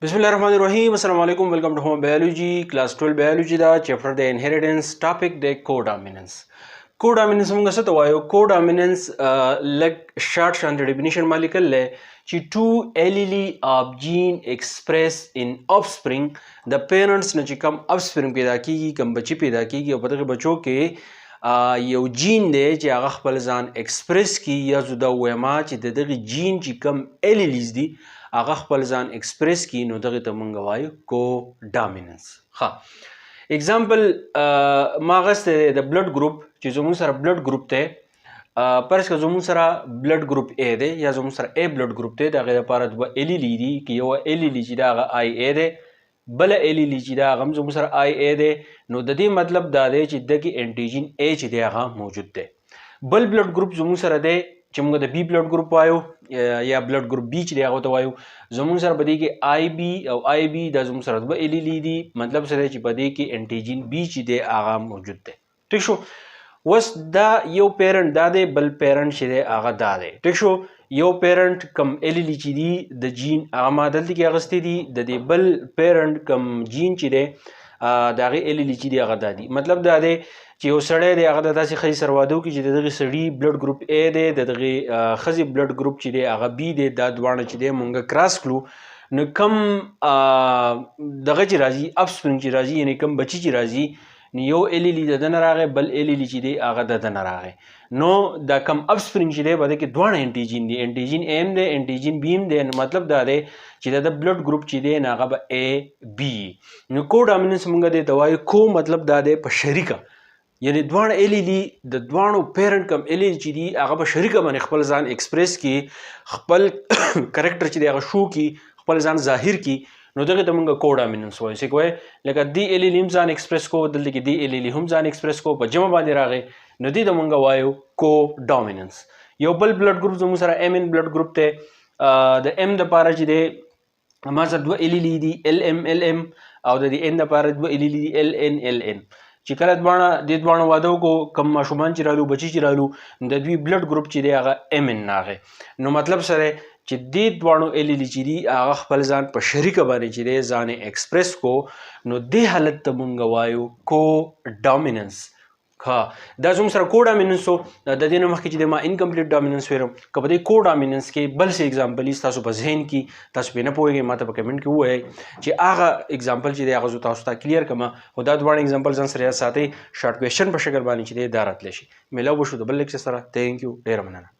बिस्मिल्लाहिर्रहमानिर्रहीम अस्सलाम वालेकुम welcome to home biology class 12 biology दा चैप्टर द इनहेरिटेंस टॉपिक द कोडोमिनेंस मोंग څه ته وایو codominance لګ شارټ شان د ډیفینیشن مالیکل له چې two allele of gene express in offspring د پیرنټس نه چې کم offspring پیدا کیږي کم بچی پیدا کیږي او په دغه بچو کې یو جین دی چې هغه خپل ځان ایکسپریس کی یا زو دا ویما چې دغه جین چې کم الیلیز دي هغه خپل ځان ایکسپریس کی نو دغه ته مونږ وایو کوډامیننس. ښه اگزامپل ما غسته د بلډ ګروپ چې زموږ سره بلډ ګروپ ته پرس که زموږ سره بلډ ګروپ A دی یا زموږ سره A بلډ ګروپ دی د هغې دپاره دوه الیلی دي که یو الیلی چې د هغه IA دی بله الیلی چې د هغه هم زموږ سره IA دی نو د دې مطلب دا دی چې دغې انټیجن A چې دی هغه موجود دی. بل بلډ ګروپ زموږ سره دی چې موږ د B بلډ ګروپ وایو یا بلډ ګروپ B چې دی هغه ته وایو زموږ سره په دې کې IB او IB دا زموږ سره دوه الیلی دي مطلب څه دی چې په دې کې انټیجن B چې دی هغه موجود دی. ټیک شو. اوس دا یو پیرنټ دا دی بل پیرنټ چې دی هغه دا دی. ټیک شو. یو پیرنټ کم الیلی چې دي د جین هغه ما دلته کې اخیستی دي د دې بل پیرنټ کم جین چې دی د هغې الیلی چې دي هغه دا دي. مطلب دا دی چې یو سړی دی هغه د داسې ښځې سره واده وکړي چې د دغې سړي بلډ ګروپ A دی د دغې ښځې بلډ ګروپ چې دی هغه B دی دا دواړه چې دی مونږ کراس کړو نو کم دغه چې راځي افسپرینګ چې راځي یعنې کم بچي چې راځي نو یو الیلی د ده نه راغی بل الیلی چې دی هغه د ده نه راغی نو دا کم افسپرینګ چې دی په ده کې دواړه انټیجن دي انټیجن A هم دی انټیجن B هم دی نو مطلب دا دی چې د ده بلډ ګروپ چې دی نو هغه به AB نو کوډامیننس مونږ دی ته وایو کو مطلب دا دی په شریکه یعنی دواړه الیلی د دواړو پیرنټ کم الیلی چې دي هغه په شریکه باندې خپل ځان ایکسپریس کی خپل کرکټر چې دی هغه شو کی خپل ځان ظاهر کی نو دغه ته مونږ کوډامیننس وایو. څه کوی لکه دی الیلی هم ځان ایکسپریس کو دلته کې دی الیلی هم ځان ایکسپریس کو په جمع باندې راغی نو دې ته مونږ وایو کوډامیننس. یو بل بلډ ګروپ زموږ سره MN بلډ ګروپ ته د M دپاره چې دی ما سره دوه الیلی دي LM LM او د دې N دپاره دوه الیلی دي LN LN چې کله دې دواړو واده وکړو کم ماشومان چې رالو بچي چې رالو د دوی بلډ ګروپ چې دی هغه MN راغی نو مطلب سره چې دې دواړو الیلی چې دي هغه خپل ځان په شریکه باندې چې دی ځان ایکسپریس کو نو دې حالت ته مونږ وایو کوډامیننس. ښه دا زموږ سره کوډامیننس و د دې نه مخکې چې دی ما انکمپلیټ ډامیننس ویلم که په دې کوډامیننس کې بل څه اګزامپل ستاسو په ذهن کې تاسو پرې نه پوهېږئ ما ته په کمنټ کې ووایئ چې هغه اګزامپل چې دی هغه زه تاسو ته کلیر کړم خو دا دواړه اګزامپل ځان سره یاد ساتئ شارټ کوېشن په شکل باندې چې دی دا راتلی شي. میلاو به شو د بل لیکچر سره. تھینک یو ډېره مننه.